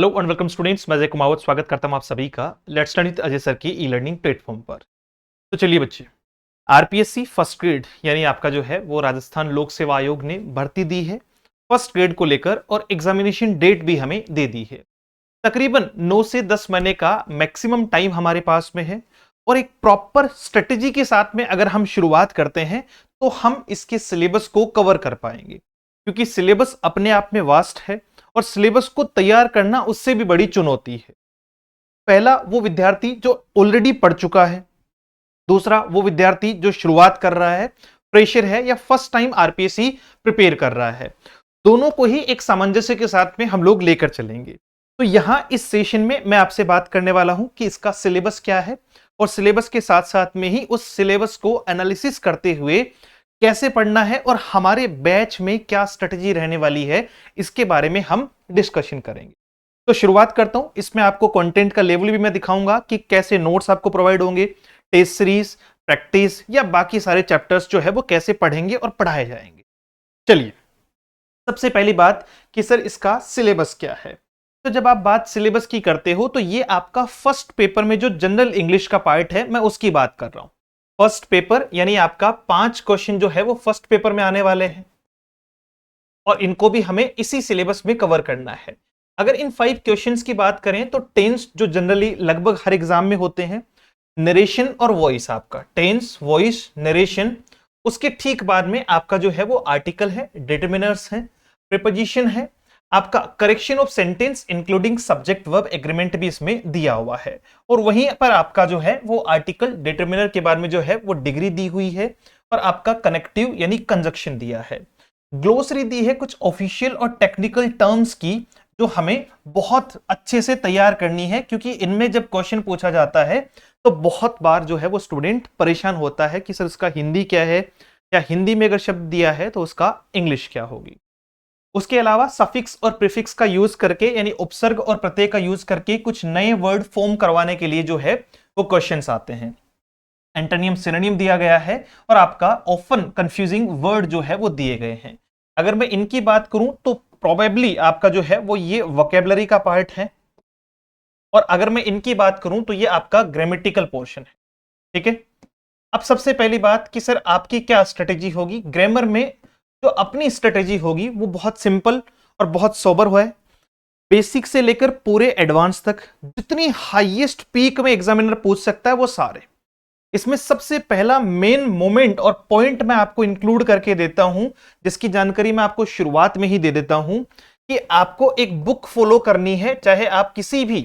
Hello and welcome students, मैं अजय कुमावत स्वागत करता हूं आप सभी का let's study with Ajay sir की ई लर्निंग प्लेटफॉर्म पर। तो चलिए बच्चे, आरपीएससी फर्स्ट ग्रेड यानी आपका जो है वो राजस्थान लोक सेवा आयोग ने भर्ती दी है फर्स्ट ग्रेड को लेकर और एग्जामिनेशन डेट भी हमें दे दी है। तकरीबन 9 से 10 महीने का मैक्सिमम टाइम हमारे पास में है और एक प्रॉपर स्ट्रेटेजी के साथ में अगर हम शुरुआत करते हैं तो हम इसके सिलेबस को कवर कर पाएंगे, क्योंकि सिलेबस अपने आप में वास्ट है और सिलेबस को तैयार करना उससे भी बड़ी चुनौती है। पहला वो विद्यार्थी जो ऑलरेडी पढ़ चुका है, दूसरा वो विद्यार्थी जो शुरुआत कर रहा है, फ्रेशर है या फर्स्ट टाइम आरपीएससी प्रिपेयर कर रहा है। दोनों को ही एक सामंजस्य के साथ में हम लोग लेकर चलेंगे। तो यहां इस सेशन में मैं आपसे बात करने वाला हूं कि इसका सिलेबस क्या है और सिलेबस के साथ साथ में ही उस सिलेबस को एनालिसिस करते हुए कैसे पढ़ना है और हमारे बैच में क्या स्ट्रेटजी रहने वाली है, इसके बारे में हम डिस्कशन करेंगे। तो शुरुआत करता हूं। इसमें आपको कंटेंट का लेवल भी मैं दिखाऊंगा कि कैसे नोट्स आपको प्रोवाइड होंगे, टेस्ट सीरीज, प्रैक्टिस या बाकी सारे चैप्टर्स जो है वो कैसे पढ़ेंगे और पढ़ाए जाएंगे। चलिए, सबसे पहली बात कि सर इसका सिलेबस क्या है। तो जब आप बात सिलेबस की करते हो तो ये आपका फर्स्ट पेपर में जो जनरल इंग्लिश का पार्ट है, मैं उसकी बात कर रहा हूं। फर्स्ट पेपर यानी आपका 5 क्वेश्चन जो है वो फर्स्ट पेपर में आने वाले हैं और इनको भी हमें इसी सिलेबस में कवर करना है। अगर इन 5 क्वेश्चंस की बात करें तो टेंस जो जनरली लगभग हर एग्जाम में होते हैं, नरेशन और वॉइस, आपका टेंस, वॉइस, नरेशन। उसके ठीक बाद में आपका जो है वो आर्टिकल है, डिटरमिनर्स है, प्रीपोजिशन है, आपका correction of sentence including subject verb agreement भी इसमें दिया हुआ है। और वहीं पर आपका जो है वो आर्टिकल डिटरमिनर के बाद में जो है वो डिग्री दी हुई है और आपका कनेक्टिव यानी कंजक्शन दिया है। ग्लोसरी दी है कुछ ऑफिशियल और टेक्निकल टर्म्स की, जो हमें बहुत अच्छे से तैयार करनी है, क्योंकि इनमें जब क्वेश्चन पूछा जाता है तो बहुत बार जो है वो स्टूडेंट परेशान होता है कि सर इसका हिंदी क्या है, या हिंदी में अगर शब्द दिया है तो उसका इंग्लिश क्या होगी। उसके अलावा सफिक्स और प्रीफिक्स का यूज करके यानी उपसर्ग और प्रत्यय का यूज करके कुछ नए वर्ड फॉर्म करवाने के लिए जो है वो क्वेश्चंस आते हैं। एंटोनियम सिनोनिम दिया गया है और आपका ऑफन कंफ्यूजिंग वर्ड जो है वो दिए गए हैं। अगर मैं इनकी बात करूं तो प्रोबेबली आपका जो है वो ये वोकेबलरी का पार्ट है और अगर मैं इनकी बात करूं तो ये आपका ग्रामेटिकल पोर्शन है। ठीक है, अब सबसे पहली बात कि सर आपकी क्या स्ट्रेटेजी होगी ग्रामर में। जो अपनी स्ट्रेटेजी होगी वो बहुत सिंपल और बहुत सोबर है। बेसिक से लेकर पूरे एडवांस तक जितनी हाईएस्ट पीक में एग्जामिनर पूछ सकता है वो सारे। इसमें सबसे पहला मेन मोमेंट और पॉइंट मैं आपको इंक्लूड करके देता हूं, जिसकी जानकारी मैं आपको शुरुआत में ही दे देता हूं कि आपको एक बुक फॉलो करनी है, चाहे आप किसी भी,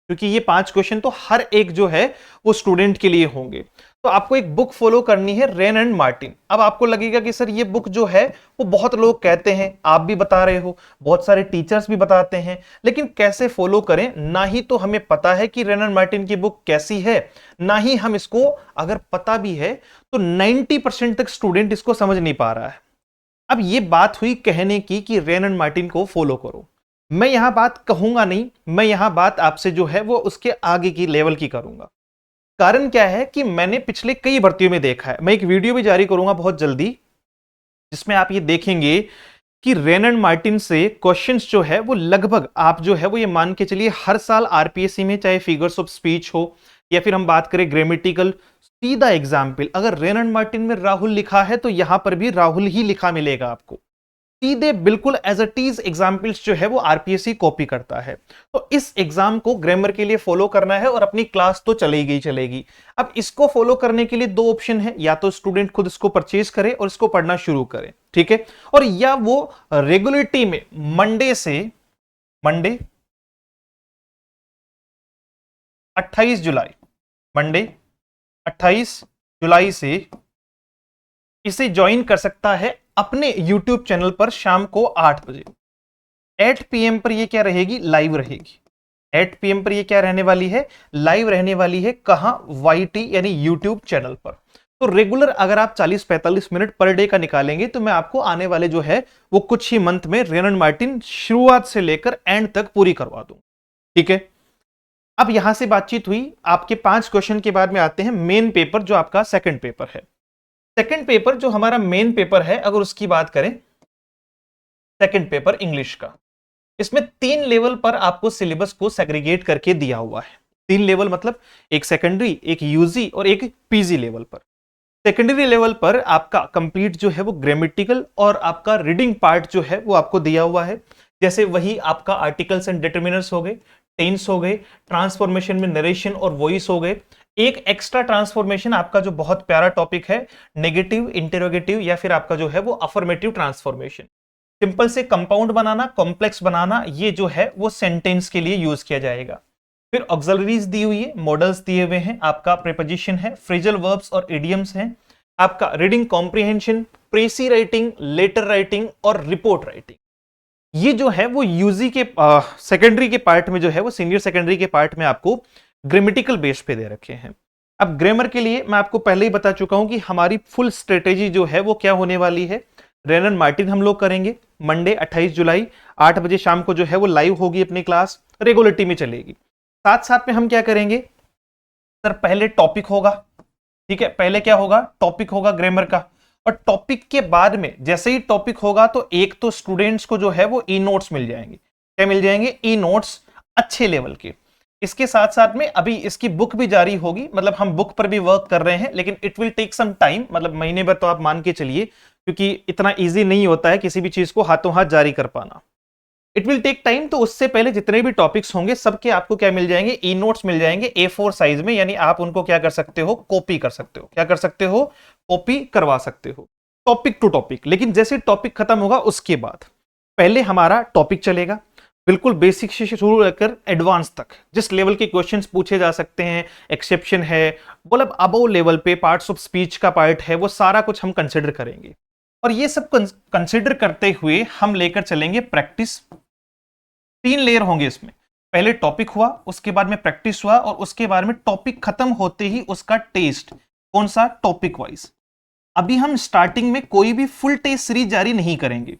क्योंकि ये 5 क्वेश्चन तो हर एक जो है वो स्टूडेंट के लिए होंगे। तो आपको एक बुक फॉलो करनी है, रेन एंड मार्टिन। अब आपको लगेगा कि सर ये बुक जो है वो बहुत लोग कहते हैं, आप भी बता रहे हो, बहुत सारे टीचर्स भी बताते हैं, लेकिन कैसे फॉलो करें, ना ही तो हमें पता है कि रेन एंड मार्टिन की बुक कैसी है, ना ही हम इसको, अगर पता भी है तो 90% तक स्टूडेंट इसको समझ नहीं पा रहा है। अब ये बात हुई कहने की कि रेन एंड मार्टिन को फॉलो करो। मैं यहां बात कहूंगा नहीं, मैं यहां बात आपसे जो है वो उसके आगे की लेवल की करूंगा। कारण क्या है कि मैंने पिछले कई भर्तियों में देखा है, मैं एक वीडियो भी जारी करूंगा बहुत जल्दी जिसमें आप ये देखेंगे कि रेन एंड मार्टिन से क्वेश्चंस जो है वो लगभग आप जो है वो ये मान के चलिए हर साल आरपीएससी में, चाहे फिगर्स ऑफ स्पीच हो या फिर हम बात करें ग्रामेटिकल, सीधा एग्जाम्पल अगर रेन एंड मार्टिन में राहुल लिखा है तो यहां पर भी राहुल ही लिखा मिलेगा आपको, सीधे बिल्कुल एज इट इज एग्जाम्पल्स जो है वो आरपीएससी कॉपी करता है। तो इस एग्जाम को ग्रामर के लिए फॉलो करना है और अपनी क्लास तो चलेगी चलेगी। अब इसको फॉलो करने के लिए 2 ऑप्शन है, या तो स्टूडेंट खुद इसको परचेज करे और इसको पढ़ना शुरू करे, ठीक है, और या वो रेगुलरिटी में मंडे 28 जुलाई, मंडे 28 जुलाई से इसे ज्वाइन कर सकता है अपने YouTube चैनल पर शाम को 8 बजे 8 PM पर ये क्या रहेगी, लाइव रहेगी। 8 PM पर ये क्या रहने वाली है, लाइव रहने वाली है। कहां, YT यानी YouTube चैनल पर। तो रेगुलर अगर आप 40-45 मिनट पर डे का निकालेंगे तो मैं आपको आने वाले जो है वो कुछ ही मंथ में रेन एंड मार्टिन शुरुआत से लेकर एंड तक पूरी करवा दूं, ठीक है। अब यहां से बातचीत हुई, आपके 5 क्वेश्चन के बाद में आते हैं मेन पेपर जो आपका सेकंड पेपर है। सेकंड पेपर जो हमारा मेन पेपर है, अगर उसकी बात करें, सेकंड पेपर इंग्लिश का, इसमें 3 लेवल पर आपको सिलेबस को सेग्रीगेट करके दिया हुआ है। 3 लेवल मतलब एक सेकेंडरी, एक यूजी और एक पीजी लेवल पर। सेकेंडरी लेवल पर आपका कंप्लीट जो है वो ग्रामेटिकल और आपका रीडिंग पार्ट जो है वो आपको दिया हुआ है। जैसे वही आपका आर्टिकल्स एंड डिटर्मिनर्स हो गए, टेंस हो गए, ट्रांसफॉर्मेशन में नरेशन और वॉइस हो गए। एक एक्स्ट्रा ट्रांसफॉर्मेशन आपका जो बहुत प्यारा टॉपिक है, नेगेटिव, इंटेरोगेटिव या फिर आपका जो है वो अफर्मेटिव ट्रांसफॉर्मेशन। सिंपल से कंपाउंड बनाना, कॉम्प्लेक्स बनाना, ये जो है वो सेंटेंस के लिए यूज किया जाएगा। फिर ऑक्सिलरीज दी हुई है, मॉडल्स दिए हुए हैं, आपका प्रीपोजिशन है, फ्रेजल वर्ब्स और इडियम्स हैं, आपका reading comprehension, precis writing, letter writing और रिपोर्ट राइटिंग। ये जो है वो यूजी के सेकेंडरी के पार्ट में जो है वो सीनियर सेकेंडरी के पार्ट में आपको ग्रामेटिकल बेस पे दे रखे हैं। अब ग्रामर के लिए मैं आपको पहले ही बता चुका हूं कि हमारी फुल स्ट्रेटेजी जो है वो क्या होने वाली है। रेनन मार्टिन हम लोग करेंगे मंडे 28 जुलाई 8 बजे शाम को जो है वो लाइव होगी अपनी क्लास, रेगुलरिटी में चलेगी। साथ साथ में हम क्या करेंगे सर, पहले टॉपिक होगा, ठीक है, पहले क्या होगा, टॉपिक होगा ग्रामर का। और टॉपिक के बाद में जैसे ही टॉपिक होगा तो एक तो स्टूडेंट्स को जो है वो ई नोट्स मिल जाएंगे। क्या मिल जाएंगे? ई नोट्स, अच्छे लेवल के। इसके साथ साथ में अभी इसकी बुक भी जारी होगी, मतलब हम बुक पर भी वर्क कर रहे हैं, लेकिन it will take some time, मतलब महीने भर तो आप मान के चलिए, क्योंकि इतना इजी नहीं होता है किसी भी चीज को हाथों हाथ जारी कर पाना। It will take time. तो उससे पहले जितने भी टॉपिक्स होंगे सबके आपको क्या मिल जाएंगे? ई नोट्स मिल जाएंगे A4 साइज में, यानी आप उनको क्या कर सकते हो? कॉपी कर सकते हो। क्या कर सकते हो? कॉपी करवा सकते हो, टॉपिक टू टॉपिक। लेकिन जैसे टॉपिक खत्म होगा उसके बाद पहले हमारा टॉपिक चलेगा, बिल्कुल बेसिक से शुरू लेकर एडवांस तक, जिस लेवल के क्वेश्चंस पूछे जा सकते हैं, एक्सेप्शन है, मतलब अबव लेवल पे पार्ट्स ऑफ स्पीच का पार्ट है, वो सारा कुछ हम कंसिडर करेंगे। और ये सब कंसिडर करते हुए हम लेकर चलेंगे प्रैक्टिस। 3 लेयर होंगे इसमें, पहले टॉपिक हुआ, उसके बाद में प्रैक्टिस हुआ, और उसके बाद में टॉपिक खत्म होते ही उसका टेस्ट। कौन सा? Topic wise. अभी हम स्टार्टिंग में कोई भी फुल टेस्ट सीरीज जारी नहीं करेंगे।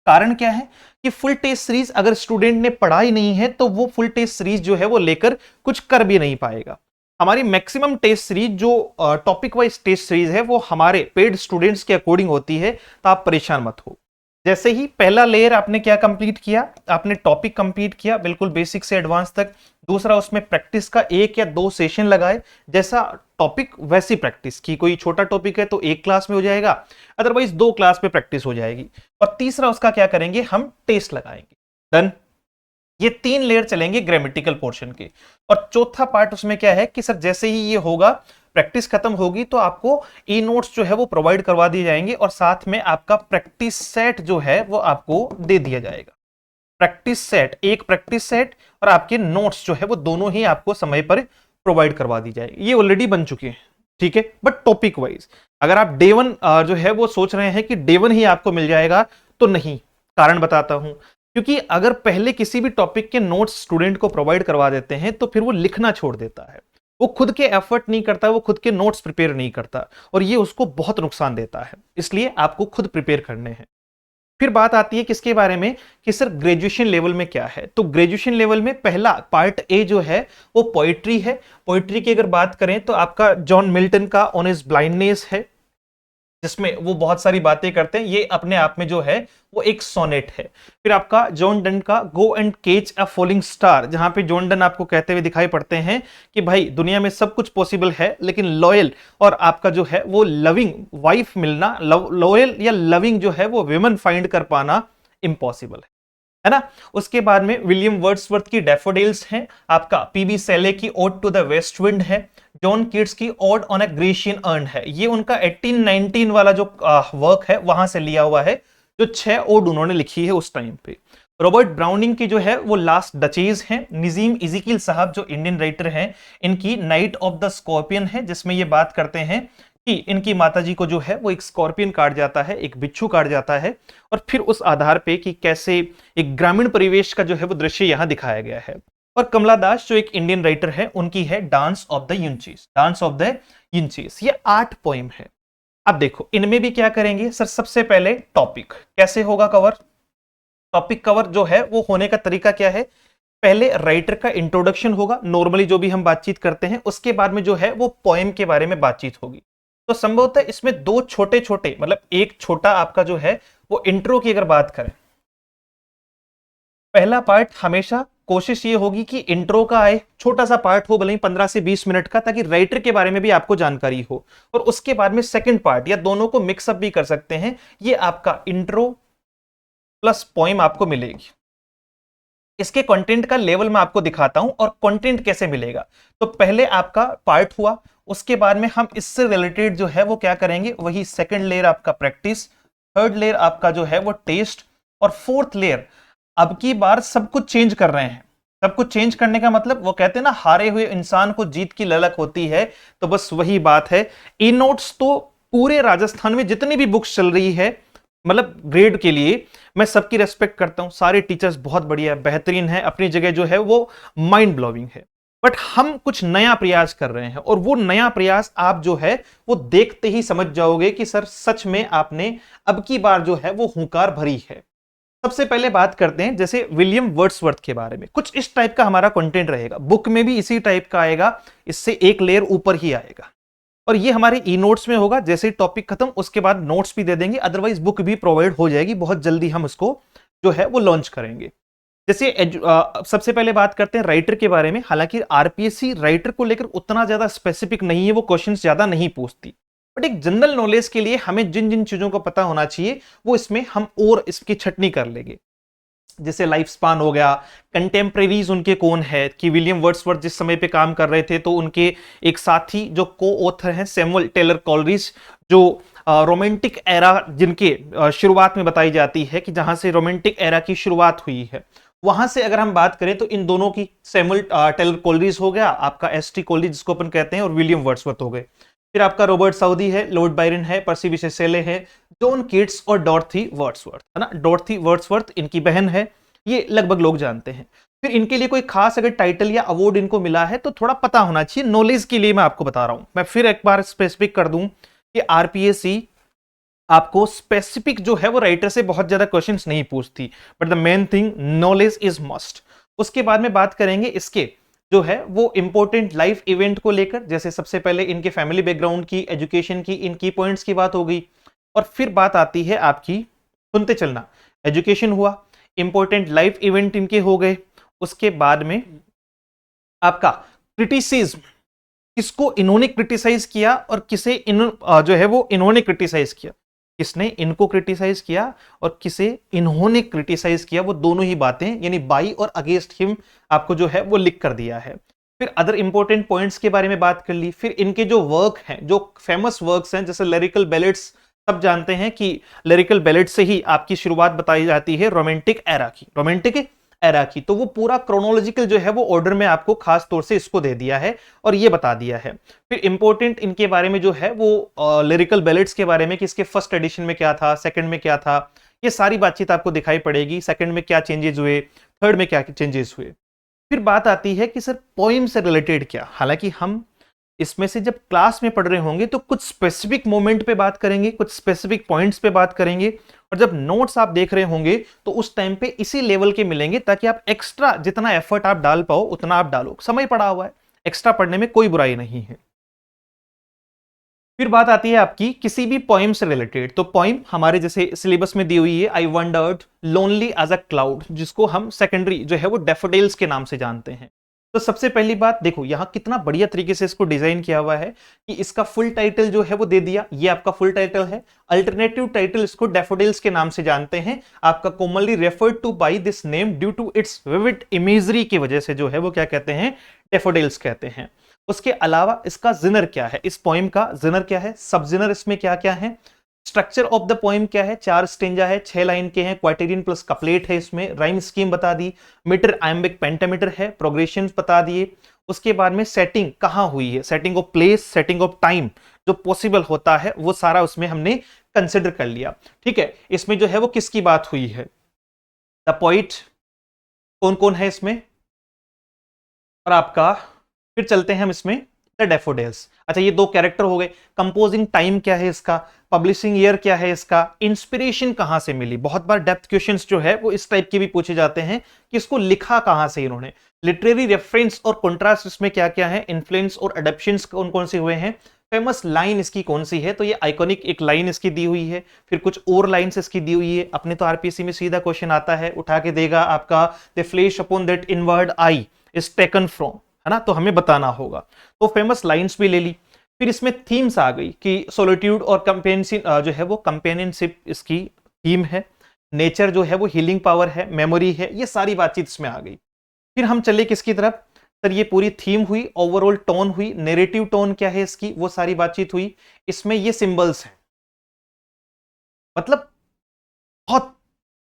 कारण क्या है कि फुल टेस्ट सीरीज अगर स्टूडेंट ने पढ़ा ही नहीं है तो वो फुल टेस्ट सीरीज जो है वो लेकर कुछ कर भी नहीं पाएगा। हमारी मैक्सिमम टेस्ट सीरीज जो टॉपिक वाइज टेस्ट सीरीज है वो हमारे पेड स्टूडेंट्स के अकॉर्डिंग होती है, तो आप परेशान मत हो। जैसे ही पहला लेयर आपने क्या कंप्लीट किया, आपने टॉपिक कंप्लीट किया बिल्कुल बेसिक से एडवांस तक। दूसरा, उसमें प्रैक्टिस का 1 या 2 सेशन लगाए, जैसा टॉपिक वैसी प्रैक्टिस की। कोई छोटा टॉपिक है तो 1 क्लास में हो जाएगा, अदरवाइज 2 क्लास में प्रैक्टिस हो जाएगी। और तीसरा उसका क्या करेंगे, हम टेस्ट लगाएंगे। डन। ये 3 लेयर चलेंगे ग्रामेटिकल पोर्शन के। और चौथा पार्ट उसमें क्या है कि सर जैसे ही ये होगा, प्रैक्टिस खत्म होगी, तो आपको ई नोट्स जो है वो प्रोवाइड करवा दिए जाएंगे, और साथ में आपका प्रैक्टिस सेट जो है वो आपको दे दिया जाएगा। प्रैक्टिस सेट, एक प्रैक्टिस सेट और आपके नोट्स जो है वो दोनों ही आपको समय पर प्रोवाइड करवा दी जाएगी। ये ऑलरेडी बन चुके हैं, ठीक है। बट टॉपिक वाइज अगर आप डे 1 जो है वो सोच रहे हैं कि डे 1 ही आपको मिल जाएगा, तो नहीं। कारण बताता हूं, क्योंकि अगर पहले किसी भी टॉपिक के नोट्स स्टूडेंट को प्रोवाइड करवा देते हैं तो फिर वो लिखना छोड़ देता है, वो खुद के एफर्ट नहीं करता, वो खुद के नोट्स प्रिपेयर नहीं करता, और ये उसको बहुत नुकसान देता है। इसलिए आपको खुद प्रिपेयर करने हैं। फिर बात आती है किसके बारे में कि सर ग्रेजुएशन लेवल में क्या है। तो ग्रेजुएशन लेवल में पहला पार्ट ए जो है वो पोइट्री है। पोइट्री की अगर बात करें तो आपका जॉन मिल्टन का ऑन हिज ब्लाइंडनेस है, जिसमें वो बहुत सारी बातें करते हैं। ये अपने आप में जो है वो एक सोनेट है। फिर आपका जॉन डन का गो एंड केच अ फॉलिंग स्टार, जहां पे जॉन डन आपको कहते हुए दिखाई पड़ते हैं कि भाई दुनिया में सब कुछ पॉसिबल है, लेकिन लॉयल और आपका जो है वो लविंग वाइफ मिलना, लॉयल या लविंग जो है वो विमेन फाइंड कर पाना इम्पॉसिबल है ना। उसके बाद में विलियम वर्ड्सवर्थ की डैफोडिल्स है, आपका पीबी सेले की ode to the west wind है, जॉन कीट्स की ode on a Grecian urn है। ये उनका 1819 वाला जो वर्क है वहां से लिया हुआ है, जो 6 ओड उन्होंने लिखी है उस टाइम पे। रॉबर्ट ब्राउनिंग की जो है वो लास्ट डचेज है। निजीम इजिकिल साहब जो इंडियन राइटर हैं, इनकी नाइट ऑफ द स्कॉर्पियन है, जिसमें ये बात करते हैं कि इनकी माताजी को जो है वो एक स्कॉर्पियन काट जाता है, एक बिच्छू काट जाता है, और फिर उस आधार पे कि कैसे एक ग्रामीण परिवेश का जो है वो दृश्य यहां दिखाया गया है। और कमला दास जो एक इंडियन राइटर है, उनकी है dance of the eunuchs, dance of the eunuchs. ये 8 पोइम है। अब देखो इनमें भी क्या करेंगे सर, सबसे पहले टॉपिक कैसे होगा कवर। टॉपिक कवर जो है वो होने का तरीका क्या है, पहले राइटर का इंट्रोडक्शन होगा, नॉर्मली जो भी हम बातचीत करते हैं, उसके बाद में जो है वो पोएम के बारे में बातचीत होगी। तो संभवतः इसमें 2 छोटे छोटे, मतलब एक छोटा आपका जो है वो इंट्रो की अगर बात करें, पहला पार्ट हमेशा कोशिश ये होगी कि इंट्रो का आए, छोटा सा पार्ट हो, भले ही 15 से 20 मिनट का, ताकि राइटर के बारे में भी आपको जानकारी हो। और उसके बाद में सेकंड पार्ट या दोनों को मिक्सअप भी कर सकते हैं, ये आपका इंट्रो प्लस पोइम आपको मिलेगी। इसके कंटेंट का लेवल मैं आपको दिखाता हूं और कंटेंट कैसे मिलेगा। तो पहले आपका पार्ट हुआ, उसके बाद में हम इससे रिलेटेड जो है वो क्या करेंगे, वही सेकंड लेयर आपका प्रैक्टिस, थर्ड लेयर आपका जो है वो टेस्ट, और फोर्थ लेयर अब की बार सब कुछ चेंज कर रहे हैं। सब कुछ चेंज करने का मतलब, वो कहते हैं ना, हारे हुए इंसान को जीत की ललक होती है, तो बस वही बात है। ई नोट्स तो पूरे राजस्थान में जितनी भी बुक्स चल रही है, मतलब ग्रेड के लिए, मैं सबकी रेस्पेक्ट करता हूं, सारे टीचर्स बहुत बढ़िया है, बेहतरीन है, अपनी जगह जो है वो माइंड ब्लोइंग है। बट हम कुछ नया प्रयास कर रहे हैं, और वो नया प्रयास आप जो है वो देखते ही समझ जाओगे कि सर सच में आपने अब की बार जो है वो हुंकार भरी है। सबसे पहले बात करते हैं जैसे विलियम वर्ड्सवर्थ के बारे में। कुछ इस टाइप का हमारा कंटेंट रहेगा, बुक में भी इसी टाइप का आएगा, इससे एक लेयर ऊपर ही आएगा, और ये हमारे ई नोट्स में होगा। जैसे ही टॉपिक खत्म उसके बाद नोट्स भी दे देंगे, अदरवाइज बुक भी प्रोवाइड हो जाएगी, बहुत जल्दी हम उसको जो है वो लॉन्च करेंगे। जैसे सबसे पहले बात करते हैं राइटर के बारे में। हालांकि आरपीएससी राइटर को लेकर उतना ज्यादा स्पेसिफिक नहीं है, वो क्वेश्चंस ज्यादा नहीं पूछती, बट एक जनरल नॉलेज के लिए हमें जिन जिन चीजों का पता होना चाहिए वो इसमें हम और इसकी छटनी कर लेंगे। जैसे लाइफ स्पान हो गया, कंटेम्प्रेरीज उनके कौन है, कि विलियम वर्ड्सवर्थ जिस समय पे काम कर रहे थे तो उनके एक साथी जो को ऑथर हैं सैमुअल टेलर कॉलरिज, जो रोमांटिक एरा जिनके शुरुआत में बताई जाती है कि जहां से रोमांटिक एरा की शुरुआत हुई है, वहां से अगर हम बात करें तो इन दोनों की, सैमुअल टेलर कॉलरिज हो गया आपका, एसटी कॉलरिज जिसको अपन कहते हैं, और विलियम वर्ड्सवर्थ हो गए। फिर आपका रॉबर्ट साउदी है, लॉर्ड बायरन है, पर्सी बिशे शेले है, जॉन कीट्स और डॉर्थी वर्ड्सवर्थ है ना। डॉर्थी वर्ड्सवर्थ इनकी बहन है, ये लगभग लोग जानते हैं। फिर इनके लिए कोई खास अगर टाइटल या अवार्ड इनको मिला है तो थोड़ा पता होना चाहिए, नॉलेज के लिए मैं आपको बता रहा हूं। मैं फिर एक बार स्पेसिफिक कर दूं कि आरपीएससी आपको स्पेसिफिक जो है वो राइटर से बहुत ज्यादा क्वेश्चंस नहीं पूछती, but the main thing knowledge is must. उसके बाद में बात करेंगे इसके जो है वो इंपॉर्टेंट लाइफ इवेंट को लेकर। जैसे सबसे पहले इनके फैमिली बैकग्राउंड की, एजुकेशन की, इन की पॉइंट्स की बात हो गई, और फिर बात आती है आपकी, सुनते चलना, एजुकेशन हुआ, इंपॉर्टेंट लाइफ इवेंट इनके हो गए, उसके बाद में आपका क्रिटिसिज्म, किसको इन्होंने क्रिटिसाइज किया और किसे जो है वो इन्होंने क्रिटिसाइज किया, किसने इनको क्रिटिसाइज किया और किसे इन्होंने क्रिटिसाइज किया, वो दोनों ही बातें यानी बाई और अगेंस्ट हिम आपको जो है वो लिख कर दिया है। फिर अदर इंपॉर्टेंट पॉइंट्स के बारे में बात कर ली। फिर इनके जो वर्क हैं, जो फेमस वर्क्स हैं, जैसे लिरिकल बैलेड्स, सब जानते हैं कि लिरिकल बैलेड से ही आपकी शुरुआत बताई जाती है रोमांटिक एरा की, रोमांटिक एरा की। तो वो पूरा क्रोनोलॉजिकल जो है वो ऑर्डर में आपको खास तौर से इसको दे दिया है और ये बता दिया है। फिर इंपॉर्टेंट इनके बारे में जो है वो लिरिकल बैलेड्स के बारे में, कि इसके फर्स्ट एडिशन में क्या था, सेकंड में क्या था, ये सारी बातचीत आपको दिखाई पड़ेगी। सेकंड में क्या चेंजेस हुए, थर्ड में क्या चेंजेस हुए। फिर बात आती है कि सर पोइम से रिलेटेड क्या। हालांकि हम इसमें से जब क्लास में पढ़ रहे होंगे तो कुछ स्पेसिफिक मोमेंट पे बात करेंगे, कुछ स्पेसिफिक पॉइंट्स पे बात करेंगे, और जब नोट्स आप देख रहे होंगे तो उस टाइम पे इसी लेवल के मिलेंगे, ताकि आप एक्स्ट्रा जितना एफर्ट आप डाल पाओ उतना आप डालो। समय पड़ा हुआ है, एक्स्ट्रा पढ़ने में कोई बुराई नहीं है। फिर बात आती है आपकी किसी भी पोइम से रिलेटेड। तो पोइम हमारे जैसे सिलेबस में दी हुई है, I wandered lonely as a cloud, जिसको हम सेकेंडरी जो है वो डैफोडिल्स के नाम से जानते हैं। तो सबसे पहली बात देखो यहां कितना बढ़िया तरीके से इसको डिजाइन किया हुआ है कि इसका फुल टाइटल जो है वो दे दिया, ये आपका फुल टाइटल है। अल्टरनेटिव टाइटल इसको डैफोडिल्स के नाम से जानते हैं, आपका commonly referred to by this name due to its vivid imagery की वजह से जो है वो क्या कहते हैं, डैफोडिल्स कहते हैं। उसके अलावा इसका जिनर क्या है, इस पोइम का जिनर क्या है, सब जिनर इसमें क्या क्या है, स्ट्रक्चर ऑफ द पोइम क्या है, 4 स्टेंजा है, 6 लाइन के हैं, क्वार्टेरियन प्लस कपलेट है, इसमें राइम स्कीम बता दी, मीटर आयम्बिक पेंटामीटर है, प्रोग्रेशन बता दिए। उसके बाद में सेटिंग कहां हुई है, setting of place, setting of time जो पॉसिबल होता है वो सारा उसमें हमने कंसिडर कर लिया। ठीक है, इसमें जो है वो किसकी बात हुई है, द पोइट कौन कौन है इसमें, और आपका फिर चलते हैं हम इसमें द डैफोडिल्स। अच्छा ये 2 कैरेक्टर हो गए। कंपोजिंग टाइम क्या है इसका, पब्लिशिंग ईयर क्या है इसका, इंस्पिरेशन कहां से मिली। बहुत बार डेप्थ क्वेश्चंस जो है वो इस टाइप के भी पूछे जाते हैं कि इसको लिखा कहां से इन्होंने। लिटरेरी रेफरेंस और कॉन्ट्रास्ट इसमें क्या क्या है, इन्फ्लुएंस और अडॉप्शंस कौन कौन से हुए हैं, फेमस लाइन इसकी कौन सी है? तो ये आइकॉनिक एक लाइन इसकी दी हुई है, फिर कुछ और लाइंस इसकी दी हुई है। अपने तो आरपीएससी में सीधा क्वेश्चन आता है, उठा के देगा आपका, the flash upon that inward I is taken from, है ना, तो हमें बताना होगा। तो फेमस लाइंस भी ले ली, फिर इसमें थीम्स आ गई कि सोलिट्यूड और कंपेनियनशिप जो है वो कंपेनियनशिप इसकी थीम है, नेचर जो है वो हीलिंग पावर है, मेमोरी है, ये सारी बातचीत इसमें आ गई। फिर हम चले किसकी तरफ? सर ये पूरी थीम हुई, ओवरऑल टोन हुई, नैरेटिव टोन क्या है इसकी, वो सारी बातचीत हुई। इसमें ये सिंबल्स हैं, मतलब बहुत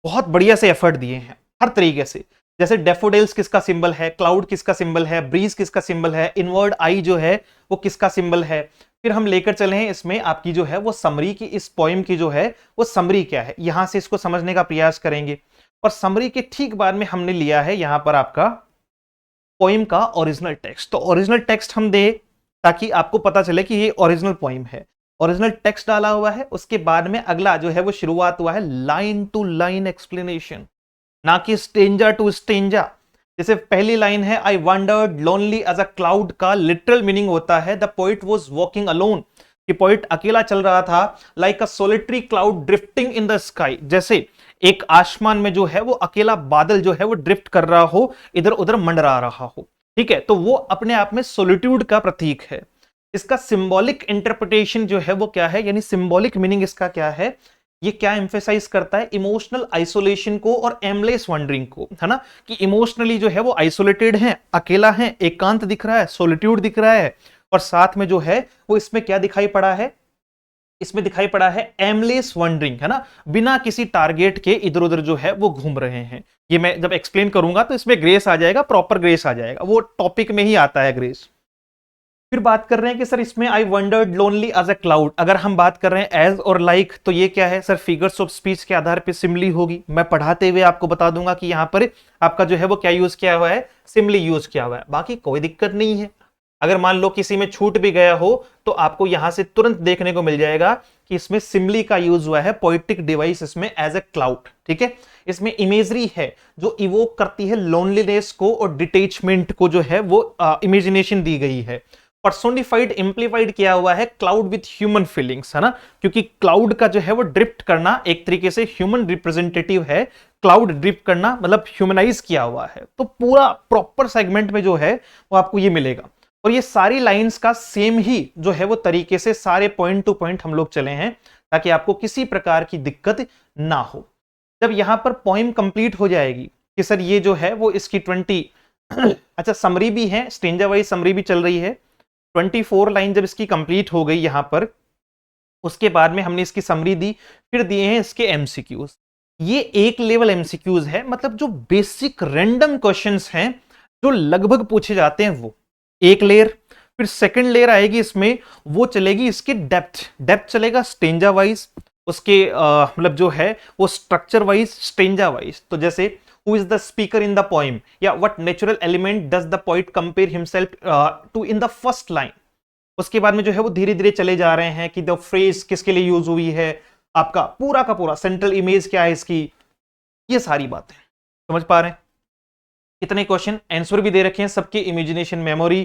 बहुत बढ़िया से एफर्ट दिए हैं हर तरीके से। जैसे डेफोडिल्स किसका सिंबल है, क्लाउड किसका सिंबल है, ब्रीज किसका सिंबल है, इनवर्ड आई जो है वो किसका सिंबल है। फिर हम लेकर चले हैं इसमें आपकी जो है वो समरी की, इस पोएम की जो है वो समरी क्या है, यहां से इसको समझने का प्रयास करेंगे। और समरी के ठीक बाद में हमने लिया है यहां पर आपका पोइम का ओरिजिनल टेक्स्ट। तो ओरिजिनल टेक्स्ट हम दे ताकि आपको पता चले कि ये ओरिजिनल पोइम है। ओरिजिनल टेक्स्ट डाला हुआ है, उसके बाद में अगला जो है वो शुरुआत हुआ है लाइन टू लाइन एक्सप्लेनेशन, ना कि स्टेंजा टू स्टेंजा। जैसे पहली लाइन है, I wandered lonely as a cloud, का लिटरल मीनिंग होता है the poet was walking alone, कि पोइट अकेला चल रहा था, like a solitary cloud drifting in the sky, जैसे एक आसमान में जो है वो अकेला बादल जो है वो ड्रिफ्ट कर रहा हो, इधर उधर मंडरा रहा हो। ठीक है, तो वो अपने आप में सोलिट्यूड का प्रतीक है। इसका सिंबॉलिक इंटरप्रिटेशन जो है वो क्या है, यानी सिंबॉलिक मीनिंग इसका क्या है, ये क्या एम्फेसाइज करता है, इमोशनल आइसोलेशन को और एमलेस वंडरिंग को, है ना, कि इमोशनली जो है वो आइसोलेटेड है, अकेला है, एकांत दिख रहा है, सोलिट्यूड दिख रहा है, और साथ में जो है वो इसमें क्या दिखाई पड़ा है, इसमें दिखाई पड़ा है एमलेस वंडरिंग, है ना, बिना किसी टारगेट के इधर उधर जो है वो घूम रहे हैं। ये मैं जब एक्सप्लेन करूंगा तो इसमें ग्रेस आ जाएगा, प्रॉपर ग्रेस आ जाएगा, वो टॉपिक में ही आता है ग्रेस। फिर बात कर रहे हैं कि सर इसमें I wandered lonely as a cloud, अगर हम बात कर रहे हैं एज और लाइक तो ये क्या है सर, फिगर्स ऑफ स्पीच के आधार पे सिमली होगी। मैं पढ़ाते हुए आपको बता दूंगा कि यहां पर आपका जो है वो क्या यूज किया हुआ है, सिमली यूज किया हुआ है, बाकी कोई दिक्कत नहीं है। अगर मान लो किसी में छूट भी गया हो तो आपको यहां से तुरंत देखने को मिल जाएगा कि इसमें सिमली का यूज हुआ है, पोएटिक डिवाइस इसमें एज अ क्लाउड। ठीक है, इसमें इमेजरी है जो इवोक करती है लोनलीनेस को और डिटेचमेंट को, जो है वो इमेजिनेशन दी गई है। पर्सोनिफाइड इंप्लीफाइड किया हुआ है क्लाउड विथ ह्यूमन फीलिंग्स, है ना, क्योंकि क्लाउड का जो है वो ड्रिफ्ट करना एक तरीके से ह्यूमन रिप्रेजेंटेटिव है, क्लाउड ड्रिफ्ट करना मतलब ह्यूमनाइज किया हुआ है। तो पूरा प्रॉपर सेगमेंट में जो है वो आपको ये मिलेगा। और ये सारी लाइंस का सेम ही जो है वो तरीके से सारे पॉइंट टू पॉइंट हम लोग चले हैं ताकि आपको किसी प्रकार की दिक्कत ना हो। जब यहां पर पोइम कंप्लीट हो जाएगी कि सर ये जो है वो इसकी 20 अच्छा समरी भी है, स्टेंजा वाइज समरी भी चल रही है, 24 लाइन जब इसकी कंप्लीट हो गई यहां पर, उसके बाद में हमने इसकी समरी दी, फिर दिए हैं इसके एमसीक्यूज। ये एक लेवल एमसीक्यूज है, मतलब जो बेसिक रैंडम क्वेश्चंस हैं जो लगभग पूछे जाते हैं वो एक लेयर। फिर सेकंड लेयर आएगी इसमें, वो चलेगी इसकी डेप्थ, डेप्थ चलेगा स्टेंजा वाइज, उसके मतलब जो है वो स्ट्रक्चर वाइज, स्टेंजा वाइज। तो जैसे who is the speaker in the poem, या what natural element does the poet compare himself to in the first line. उसके बाद में जो है वो धीरे धीरे चले जा रहे हैं कि द फ्रेज किसके लिए यूज हुई है, आपका पूरा का पूरा सेंट्रल इमेज क्या है इसकी, ये सारी बातें समझ पा रहे हैं। कितने क्वेश्चन आंसर भी दे रखे हैं, सबके इमेजिनेशन, मेमोरी,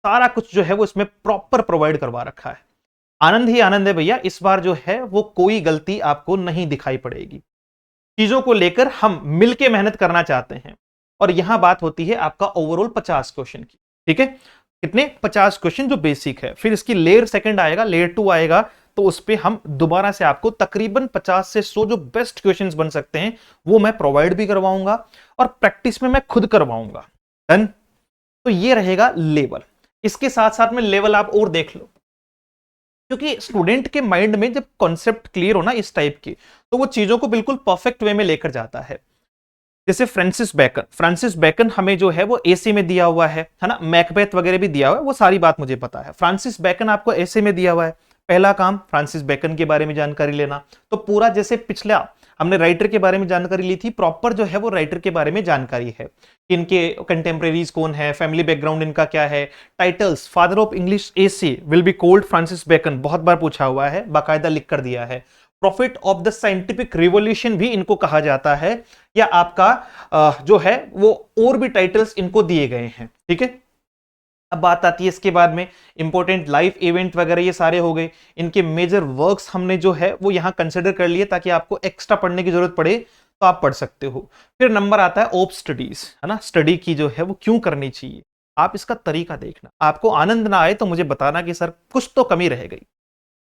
सारा कुछ जो है वो इसमें प्रॉपर प्रोवाइड करवा रखा है। आनंद ही आनंद है भैया, इस बार जो है वो कोई गलती आपको नहीं दिखाई पड़ेगी। चीजों को लेकर हम मिलके मेहनत करना चाहते हैं। और यहां बात होती है आपका ओवरऑल 50 क्वेश्चन की। ठीक है, कितने 50 क्वेश्चन जो बेसिक है। फिर इसकी लेयर सेकंड आएगा, लेयर 2 आएगा, तो उस पे हम दोबारा से आपको तकरीबन 50 से 100 जो बेस्ट क्वेश्चंस बन सकते हैं वो मैं प्रोवाइड भी करवाऊंगा और प्रैक्टिस में मैं खुद करवाऊंगा। डन। तो ये रहेगा लेवल। इसके साथ साथ में लेवल आप और देख लो, क्योंकि स्टूडेंट के माइंड में जब कॉन्सेप्ट क्लियर हो ना इस टाइप की, तो वो चीजों को बिल्कुल परफेक्ट वे में लेकर जाता है। जैसे फ्रांसिस बेकन हमें जो है वो एसी में दिया हुआ है ना, मैकबेथ वगैरह भी दिया हुआ है, वो सारी बात मुझे पता है। फ्रांसिस बेकन आपको एसी में दिया हुआ है, पहला काम फ्रांसिस बेकन के बारे में जानकारी लेना। तो पूरा जैसे पिछला हमने राइटर के बारे में जानकारी ली थी, प्रॉपर जो है वो राइटर के बारे में जानकारी है, इनके कंटेम्प्रेरीज कौन है, फैमिली बैकग्राउंड इनका क्या है, titles, father of English essay will be called Francis Bacon, बहुत बार पूछा हुआ है, बाकायदा लिख कर दिया है। Profit of the scientific revolution भी इनको कहा जाता है, या आपका जो है वो और भी टाइटल्स इनको दिए गए हैं। ठीक है, अब बात आती है इसके बाद में इंपॉर्टेंट लाइफ इवेंट वगैरह, ये सारे हो गए। इनके मेजर वर्क्स हमने जो है वो यहां कंसिडर कर लिए ताकि आपको एक्स्ट्रा पढ़ने की जरूरत पड़े तो आप पढ़ सकते हो। फिर नंबर आता है ओप स्टडीज, है ना, स्टडी की जो है वो क्यों करनी चाहिए। आप इसका तरीका देखना, आपको आनंद ना आए तो मुझे बताना कि सर कुछ तो कमी रह गई।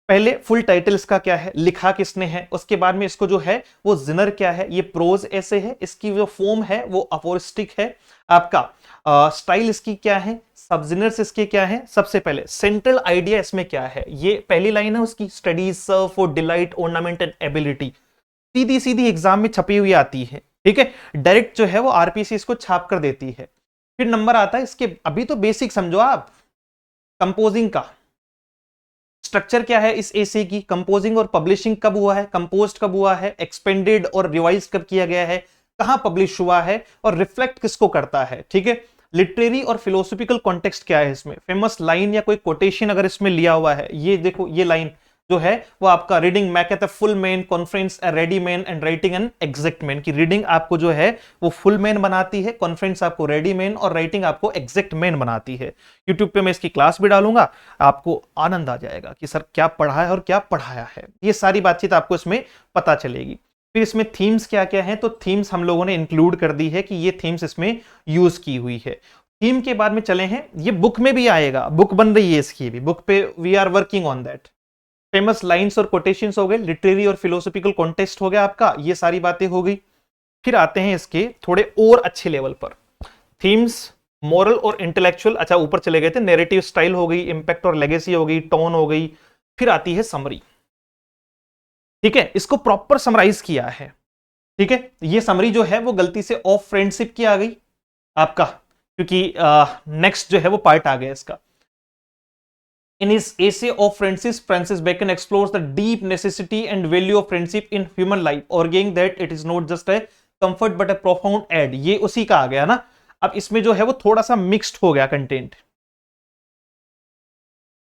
पहले फुल टाइटल इसका क्या है, लिखा किसने है, उसके बाद में इसको जो है वो जिनर क्या है, ये प्रोज ऐसे है, इसकी जो फॉर्म है वो अपोरिस्टिक है, आपका स्टाइल इसकी क्या है, सबजिनर्स इसके क्या है। सबसे पहले सेंट्रल आइडिया इसमें क्या है, ये पहली लाइन है उसकी, studies serve for delight ornament and ability, सीधी सीधी एग्जाम में छपी हुई आती है, ठीक है, डायरेक्ट जो है वो आरपीसी इसको छाप कर देती है। फिर नंबर आता है इसके, अभी तो बेसिक समझो आप, कंपोजिंग का स्ट्रक्चर क्या है इस एसे की, कंपोजिंग और पब्लिशिंग कब हुआ है, कंपोज्ड कब हुआ है, एक्सपेंडेड और रिवाइज कब किया गया है, कहां पब्लिश हुआ है और रिफ्लेक्ट किसको करता है, ठीक है। लिटरेरी और फिलोसॉफिकल कॉन्टेक्स्ट क्या है इसमें, फेमस लाइन या कोई कोटेशन अगर इसमें लिया हुआ है, ये देखो ये लाइन जो है वो आपका reading maketh full man conference ready man and writing an exact man की रीडिंग आपको जो है वो फुल मेन बनाती है, कॉन्फ्रेंस आपको रेडी मैन और राइटिंग आपको एग्जैक्ट मैन बनाती है। यूट्यूब पे मैं इसकी क्लास भी डालूंगा, आपको आनंद आ जाएगा कि सर क्या पढ़ा है और क्या पढ़ाया है, ये सारी बातचीत आपको इसमें पता चलेगी। फिर इसमें थीम्स क्या क्या है, तो थीम्स हम लोगों ने इंक्लूड कर दी है कि ये थीम्स इसमें यूज की हुई है। थीम के बाद में चले हैं, ये बुक में भी आएगा, बुक बन रही है इसकी भी, बुक पे we are working on that. Famous lines और कोटेशंस हो गए, लिटरेरी और फिलोसॉफिकल कॉन्टेक्स्ट हो गया आपका, ये सारी बातें हो गई। फिर आते हैं इसके थोड़े और अच्छे लेवल पर, थीम्स, मॉरल और इंटेलेक्चुअल, अच्छा ऊपर चले गए थे, नैरेटिव स्टाइल हो गई, इंपैक्ट और लेगेसी हो गई, टोन हो गई। फिर आती है समरी, ठीक है, इसको प्रॉपर समराइज किया है, ठीक है। ये समरी जो है वो गलती से ऑफ फ्रेंडशिप की आ गई आपका, क्योंकि नेक्स्ट जो है वो पार्ट आ गया इसका। In his essay of Friendship, Francis Bacon explores the deep necessity and value of friendship in human life, arguing that it is not just a comfort but a profound aid। ये उसी का आ गया ना। अब इसमें जो है वो थोड़ा सा मिक्स्ड हो गया कंटेंट,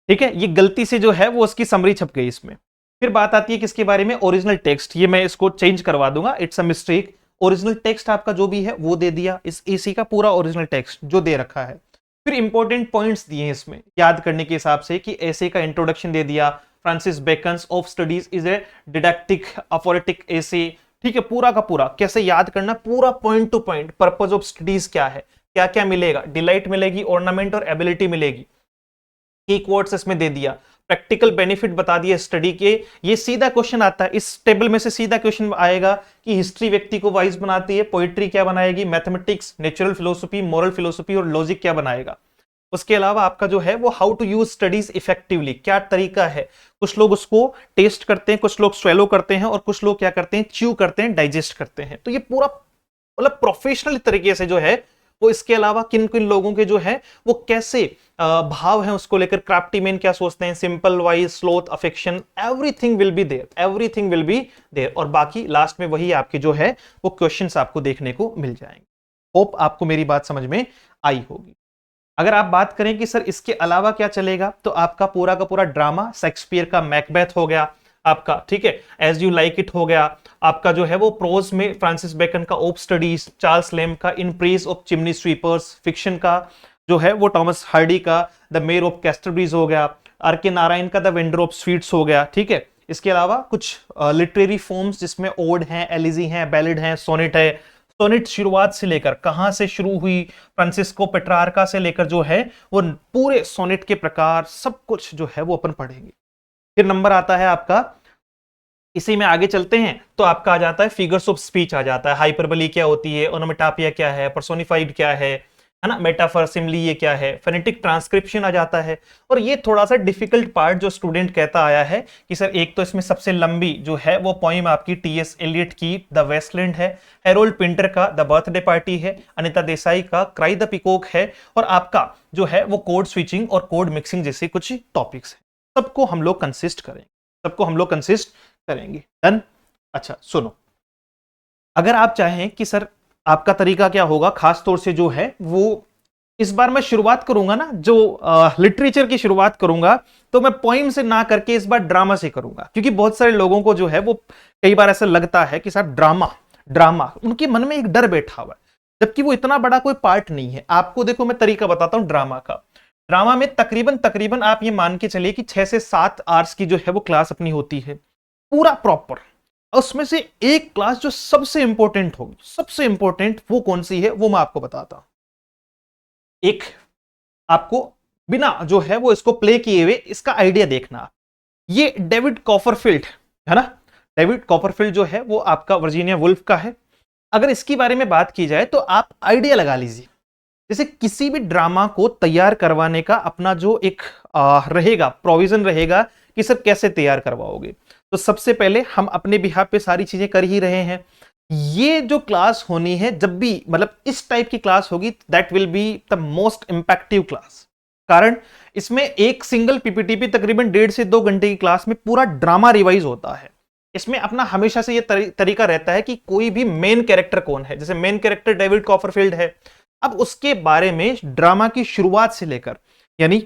ठीक है, ये गलती से जो है वो उसकी समरी छप गई इसमें। फिर बात आती है किसके बारे में, ओरिजिनल टेक्स्ट, ये मैं इसको चेंज करवा दूंगा, it's a mistake. Original text आपका जो भी है वो दे दिया, इस एसी का पूरा ओरिजिनल टेक्स्ट जो दे रखा है। फिर इंपॉर्टेंट पॉइंट्स दिए हैं इसमें याद करने के हिसाब से, कि ऐसे का इंट्रोडक्शन दे दिया, Francis Bacon's of studies is a didactic aphoristic essay, ठीक है, पूरा का पूरा कैसे याद करना, पूरा point two point, purpose of studies क्या है, क्या क्या मिलेगा, डिलाइट मिलेगी, ऑर्नामेंट और एबिलिटी मिलेगी, की कोड्स इसमें दे दिया, प्रैक्टिकल बेनिफिट बता दिए स्टडी के। ये सीधा क्वेश्चन आता है इस टेबल में से, सीधा क्वेश्चन आएगा कि हिस्ट्री व्यक्ति को वाइज बनाती है, पोइट्री क्या बनाएगी, mathematics, natural philosophy, moral philosophy और लॉजिक क्या बनाएगा। उसके अलावा आपका जो है वो how to use studies effectively, क्या तरीका है, कुछ लोग उसको टेस्ट करते हैं, कुछ लोग स्वेलो करते हैं और कुछ लोग क्या करते हैं, च्यू करते हैं, डाइजेस्ट करते हैं। तो ये पूरा मतलब प्रोफेशनल तरीके से जो है वो, इसके अलावा किन किन लोगों के जो है वो कैसे भाव हैं उसको लेकर, क्राफ्टी मैन क्या सोचते हैं, simple wise, sloth, affection, everything will be there, everything will be there. और बाकी लास्ट में वही आपके जो है वो क्वेश्चंस आपको देखने को मिल जाएंगे। होप आपको मेरी बात समझ में आई होगी। अगर आप बात करें कि सर इसके अलावा क्या चलेगा, तो आपका पूरा का पूरा ड्रामा, शेक्सपियर का मैकबेथ हो गया आपका, ठीक है, एज यू लाइक इट हो गया आपका, जो है वो प्रोज में फ्रांसिस बेकन का ओप स्टडीज, चार्ल्स लैम्ब का in praise of chimney sweepers, fiction का जो है वो टॉमस हार्डी का द मेयर ऑफ कैस्टरब्रीज हो गया, आर के नारायण का द वेंडर ऑफ स्वीट्स हो गया, ठीक है। इसके अलावा कुछ लिटरेरी फॉर्म्स जिसमें ओड हैं, एलिजी हैं, बैलेड हैं, सोनेट है। सोनेट शुरुआत से लेकर कहां से शुरू हुई, फ्रांसिस्को पेट्रार्का से लेकर जो है वो पूरे सोनेट के प्रकार सब कुछ जो है वो अपन पढ़ेंगे। फिर नंबर आता है आपका, इसी में आगे चलते हैं तो आपका आ जाता है फिगर्स ऑफ स्पीच आ जाता है, हाइपरबोली क्या होती है, ओनोमेटोपोइया क्या है, पर्सोनिफाइड क्या है ना, मेटाफर, सिमिली ये क्या है, फोनेटिक ट्रांसक्रिप्शन आ जाता है। और ये थोड़ा सा डिफिकल्ट पार्ट जो स्टूडेंट कहता आया है कि सर एक तो इसमें सबसे लंबी जो है वो पोइम आपकी टीएस एलियट की द वेस्टलैंड है, हेरोल्ड पिंटर का द बर्थडे पार्टी है, अनिता देसाई का क्राई द पिकॉक है, और आपका जो है वो कोड स्विचिंग और कोड मिक्सिंग जैसे कुछ टॉपिक्स है। सबको हम लोग कंसिस्ट करेंगे, सबको हम लोग कंसिस्ट करेंगे। डन। अच्छा सुनो, अगर आप चाहें कि सर आपका तरीका क्या होगा, खास तौर से जो है वो इस बार मैं शुरुआत करूंगा ना, जो लिटरेचर की शुरुआत करूंगा तो मैं पोइम से ना करके इस बार ड्रामा से करूंगा, क्योंकि बहुत सारे लोगों को जो है वो कई बार ऐसा लगता है कि साहब ड्रामा ड्रामा, उनके मन में एक डर बैठा हुआ है, जबकि वो इतना बड़ा कोई पार्ट नहीं है। आपको देखो मैं तरीका बताता हूं ड्रामा का। ड्रामा में तकरीबन तकरीबन आप ये मान के चलिए कि 6 से 7 आवर्स की जो है वो क्लास अपनी होती है, पूरा प्रॉपर। उसमें से एक क्लास जो सबसे इंपॉर्टेंट होगी, सबसे इंपॉर्टेंट वो कौन सी है वो मैं आपको बताता हूं। एक आपको बिना जो है वो इसको प्ले किए हुए इसका आइडिया देखना। ये डेविड कॉपरफील्ड है ना, डेविड कॉपरफील्ड जो है वो आपका वर्जीनिया वुल्फ का है। अगर इसके बारे में बात की जाए तो आप आइडिया लगा लीजिए, जैसे किसी भी ड्रामा को तैयार करवाने का अपना जो एक रहेगा प्रोविजन रहेगा कि सर कैसे तैयार करवाओगे। तो सबसे पहले हम अपने बिहाफ पे सारी चीजें कर ही रहे हैं। ये जो क्लास होनी है, जब भी मतलब इस टाइप की क्लास होगी, that will be the most impactive class. कारण इसमें एक सिंगल पीपीटी पे तकरीबन 1.5 से 2 घंटे की क्लास में पूरा ड्रामा रिवाइज होता है। इसमें अपना हमेशा से ये तरीका रहता है कि कोई भी मेन कैरेक्टर कौन है, जैसे मेन कैरेक्टर डेविड कॉपरफील्ड है, अब उसके बारे में ड्रामा की शुरुआत से लेकर यानी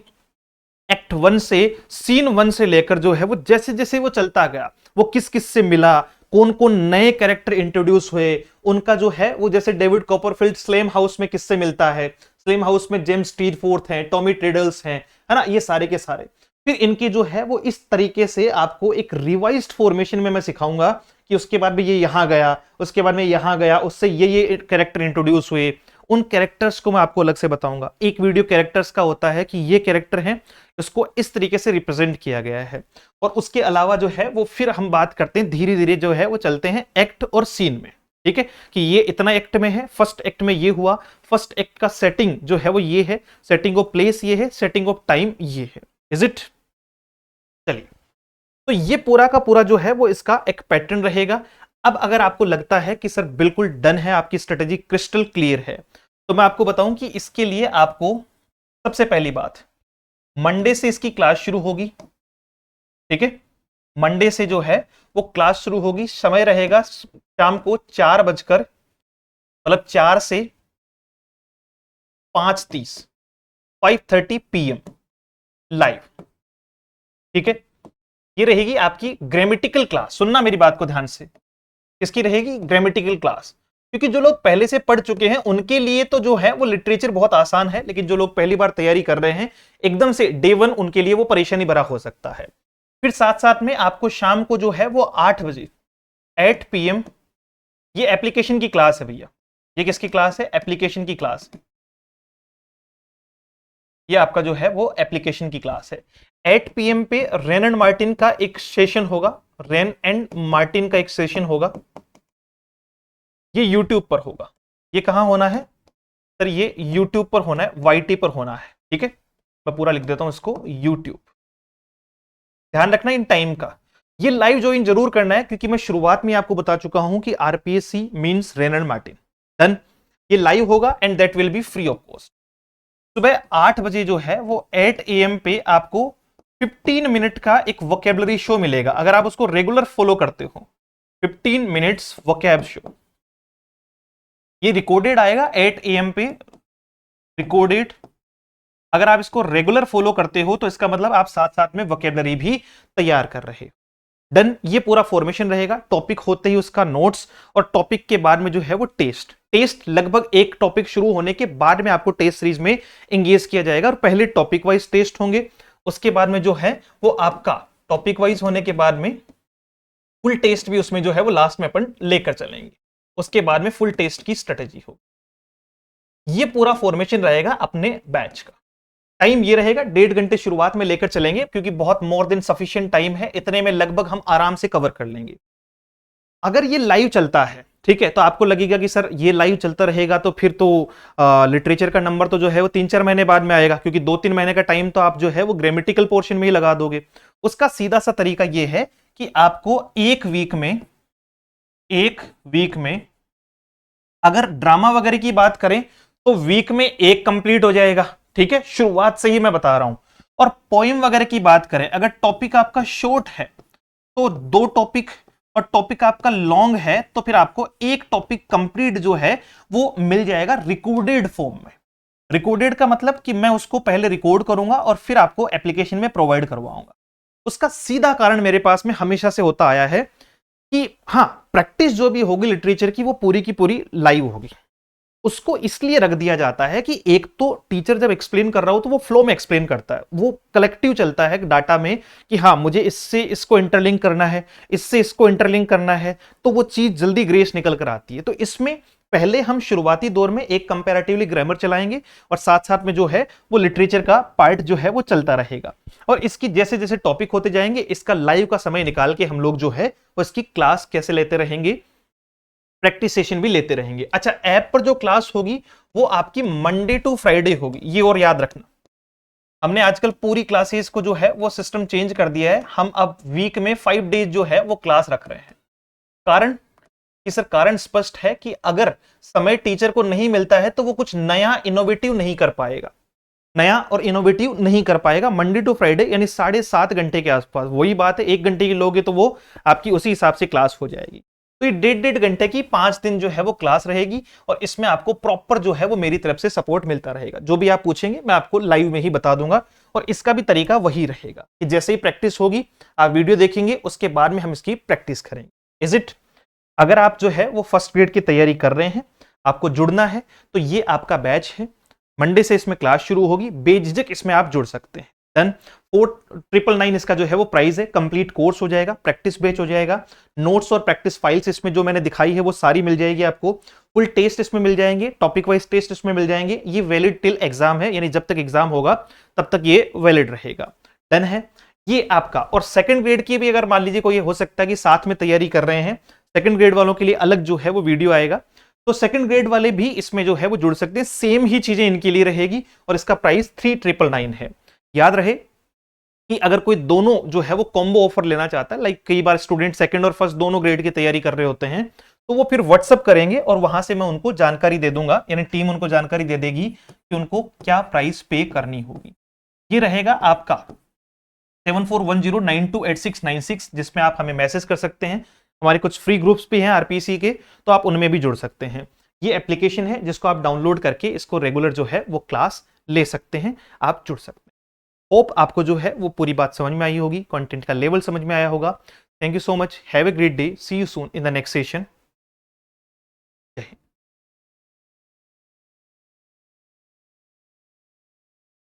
एक्ट 1 से सीन 1 से लेकर जो है वो जैसे जैसे वो चलता गया, वो किस किस से मिला, कौन कौन नए कैरेक्टर इंट्रोड्यूस हुए, उनका जो है वो जैसे डेविड कॉपरफील्ड स्लेम हाउस में किससे मिलता है, स्लेम हाउस में जेम्स स्टीरफोर्थ हैं, टॉमी ट्रेडल्स हैं, है ना, ये सारे के सारे। फिर इनकी जो है वो इस तरीके से आपको एक रिवाइज्ड फॉर्मेशन में मैं सिखाऊंगा कि उसके बाद में ये यहां गया, उसके बाद में यहां गया, उससे ये कैरेक्टर इंट्रोड्यूस हुए। उन कैरेक्टर्स को मैं आपको अलग से बताऊंगा। एक वीडियो कैरेक्टर्स का होता है कि ये कैरेक्टर हैं, इसको इस तरीके से रिप्रेजेंट किया गया है। और उसके अलावा जो है वो फिर हम बात करते हैं धीरे धीरे जो है वो चलते हैं एक्ट और सीन में। ठीक है, कि ये इतना एक्ट में है, फर्स्ट एक्ट में ये हुआ, फर्स्ट एक्ट का सेटिंग जो है वो ये है, सेटिंग ऑफ प्लेस ये है, सेटिंग ऑफ टाइम ये है। Is it? चलिए, तो ये पूरा का पूरा जो है वो इसका एक पैटर्न रहेगा। अब अगर आपको लगता है कि सर बिल्कुल डन है, आपकी स्ट्रेटेजी क्रिस्टल क्लियर है, तो मैं आपको बताऊं कि इसके लिए आपको सबसे पहली बात, मंडे से इसकी क्लास शुरू होगी। ठीक है, मंडे से जो है वो क्लास शुरू होगी। समय रहेगा शाम को 4 बजकर मतलब 4 से 5:30 5:30 PM लाइव। ठीक है, ये रहेगी आपकी ग्रामेटिकल क्लास। सुनना मेरी बात को ध्यान से, किसकी रहेगी? Grammatical class. क्योंकि जो लोग पहले से पढ़ चुके हैं उनके लिए तो जो है वो लिटरेचर बहुत आसान है, लेकिन जो लोग पहली बार तैयारी कर रहे हैं एकदम से डे 1, उनके लिए वो परेशानी भरा हो सकता है। फिर साथ साथ में आपको शाम को जो है वो 8 बजे 8 PM ये एप्लीकेशन की क्लास है भैया। ये किसकी क्लास है? एप्लीकेशन की क्लास है। ये आपका जो है वो एप्लीकेशन की क्लास है। 8 PM पे रेन एंड मार्टिन का एक सेशन होगा, रेन एंड मार्टिन का एक सेशन होगा, ये YouTube पर होगा। ये कहां होना है सर? ये YouTube पर होना है, YT पर होना है। ठीक है, मैं पूरा लिख देता हूं इसको, YouTube। ध्यान रखना इन टाइम का। ये लाइव ज्वाइन जरूर करना है, क्योंकि मैं शुरुआत में आपको बता चुका हूं कि RPSC means rain and Martin. Done, ये लाइव होगा and that will B free of cost. सुबह 8 बजे जो है वो 8 AM पे आपको 15 मिनट का एक वोकेबलरी शो मिलेगा। अगर आप उसको रेगुलर फॉलो करते हो, 15 मिनट्स वोकैब शो, ये रिकॉर्डेड आएगा 8 AM पे, रिकॉर्डेड। अगर आप इसको रेगुलर फॉलो करते हो तो इसका मतलब आप साथ साथ में वोकेबलरी भी तैयार कर रहे हो। डन, ये पूरा फॉर्मेशन रहेगा। टॉपिक होते ही उसका नोट्स, और टॉपिक के बाद में जो है वो टेस्ट। टेस्ट लगभग एक टॉपिक शुरू होने के बाद में आपको टेस्ट सीरीज में एंगेज किया जाएगा, और पहले टॉपिक वाइज टेस्ट होंगे, उसके बाद में जो है वो आपका टॉपिक वाइज होने के बाद में फुल टेस्ट भी उसमें जो है वो लास्ट में अपन लेकर चलेंगे। उसके बाद में फुल टेस्ट की स्ट्रेटेजी होगी। ये पूरा फॉर्मेशन रहेगा अपने बैच का। टाइम ये रहेगा 1.5 घंटे शुरुआत में लेकर चलेंगे, क्योंकि बहुत मोर देन सफिशिएंट टाइम है, इतने में लगभग हम आराम से कवर कर लेंगे। अगर ये लाइव चलता है, ठीक है, तो आपको लगेगा कि सर ये लाइव चलता रहेगा तो फिर तो लिटरेचर का नंबर तो जो है वो 3-4 महीने बाद में आएगा, क्योंकि 2-3 महीने का टाइम तो आप जो है वो ग्रामेटिकल पोर्शन में ही लगा दोगे। उसका सीधा सा तरीका ये है कि आपको एक वीक में अगर ड्रामा वगैरह की बात करें तो वीक में एक कंप्लीट हो जाएगा। ठीक है, शुरुआत से ही मैं बता रहा हूं। और पोइम वगैरह की बात करें, अगर टॉपिक आपका शॉर्ट है तो 2 टॉपिक, और टॉपिक आपका लॉन्ग है तो फिर आपको एक टॉपिक कंप्लीट जो है वो मिल जाएगा रिकॉर्डेड फॉर्म में। रिकॉर्डेड का मतलब कि मैं उसको पहले रिकॉर्ड करूंगा और फिर आपको एप्लीकेशन में प्रोवाइड करवाऊंगा। उसका सीधा कारण मेरे पास में हमेशा से होता आया है कि हाँ, प्रैक्टिस जो भी होगी लिटरेचर की वो पूरी की पूरी लाइव होगी। उसको इसलिए रख दिया जाता है कि एक तो टीचर जब एक्सप्लेन कर रहा हो तो वो फ्लो में एक्सप्लेन करता है, वो कलेक्टिव चलता है डाटा में कि हाँ मुझे इससे इसको इंटरलिंक करना है, इससे इसको इंटरलिंक करना है, तो वो चीज जल्दी ग्रेस निकल कर आती है। तो इसमें पहले हम शुरुआती दौर में एक कंपैरेटिवली ग्रामर चलाएंगे और साथ साथ में जो है वो लिटरेचर का पार्ट जो है वो चलता रहेगा, और इसकी जैसे जैसे टॉपिक होते जाएंगे इसका लाइव का समय निकाल के हम लोग जो है वो इसकी क्लास कैसे लेते रहेंगे, प्रैक्टिस सेशन भी लेते रहेंगे। अच्छा, ऐप पर जो क्लास होगी वो आपकी मंडे टू फ्राइडे होगी, ये और याद रखना। हमने आजकल पूरी क्लासेस को जो है वो सिस्टम चेंज कर दिया है, हम अब वीक में 5 डेज जो है वो क्लास रख रहे हैं। कारण कि सर कारण स्पष्ट है कि अगर समय टीचर को नहीं मिलता है तो वो कुछ नया इनोवेटिव नहीं कर पाएगा, नया और इनोवेटिव नहीं कर पाएगा। मंडे टू फ्राइडे यानी 7.5 घंटे के आसपास, वही बात है 1 घंटे की लोगे तो वो आपकी उसी हिसाब से क्लास हो जाएगी। तो ये 1.5 घंटे की 5 दिन जो है वो क्लास रहेगी, और इसमें आपको प्रॉपर जो है वो मेरी तरफ से सपोर्ट मिलता रहेगा। जो भी आप पूछेंगे मैं आपको लाइव में ही बता दूंगा, और इसका भी तरीका वही रहेगा कि जैसे ही प्रैक्टिस होगी आप वीडियो देखेंगे, उसके बाद में हम इसकी प्रैक्टिस करेंगे। Is it? अगर आप जो है वो फर्स्ट ग्रेड की तैयारी कर रहे हैं, आपको जुड़ना है, तो ये आपका बैच है। मंडे से इसमें क्लास शुरू होगी, बेझिझक इसमें आप जुड़ सकते हैं। देन 4999 इसका जो है वो प्राइस है, कंप्लीट कोर्स हो जाएगा, प्रैक्टिस बैच हो जाएगा, नोट्स और प्रैक्टिस फाइल्स इसमें जो मैंने दिखाई है वो सारी मिल जाएगी आपको, फुल टेस्ट इसमें मिल जाएंगे, टॉपिक वाइज टेस्ट इसमें मिल जाएंगे। ये वैलिड टिल एग्जाम है, यानी जब तक एग्जाम होगा तब तक ये वैलिड रहेगा। डन है ये आपका। और सेकंड ग्रेड की भी अगर मान लीजिए कोई हो सकता है कि साथ में तैयारी कर रहे हैं, सेकंड ग्रेड वालों के लिए अलग जो है वो वीडियो आएगा, तो सेकंड ग्रेड वाले भी इसमें जो है वो जुड़ सकते हैं। सेम ही चीजें इनके लिए रहेगी, और इसका प्राइस 3999 है। याद रहे कि अगर कोई दोनों जो है वो कॉम्बो ऑफर लेना चाहता है, लाइक कई बार स्टूडेंट सेकंड और फर्स्ट दोनों ग्रेड की तैयारी कर रहे होते हैं, तो वो फिर व्हाट्सअप करेंगे और वहां से मैं उनको जानकारी दे दूंगा, यानी टीम उनको जानकारी दे देगी कि उनको क्या प्राइस पे करनी होगी। ये रहेगा आपका 7410928696, जिसमें आप हमें मैसेज कर सकते हैं। हमारे कुछ फ्री ग्रुप्स भी हैं आरपीसी के, तो आप उनमें भी जुड़ सकते हैं। ये एप्लीकेशन है जिसको आप डाउनलोड करके इसको रेगुलर जो है वो क्लास ले सकते हैं, आप जुड़ सकते हैं। होप आपको जो है वो पूरी बात समझ में आई होगी, कंटेंट का लेवल समझ में आया होगा। Thank you so much, have a great day, see you soon in the next session.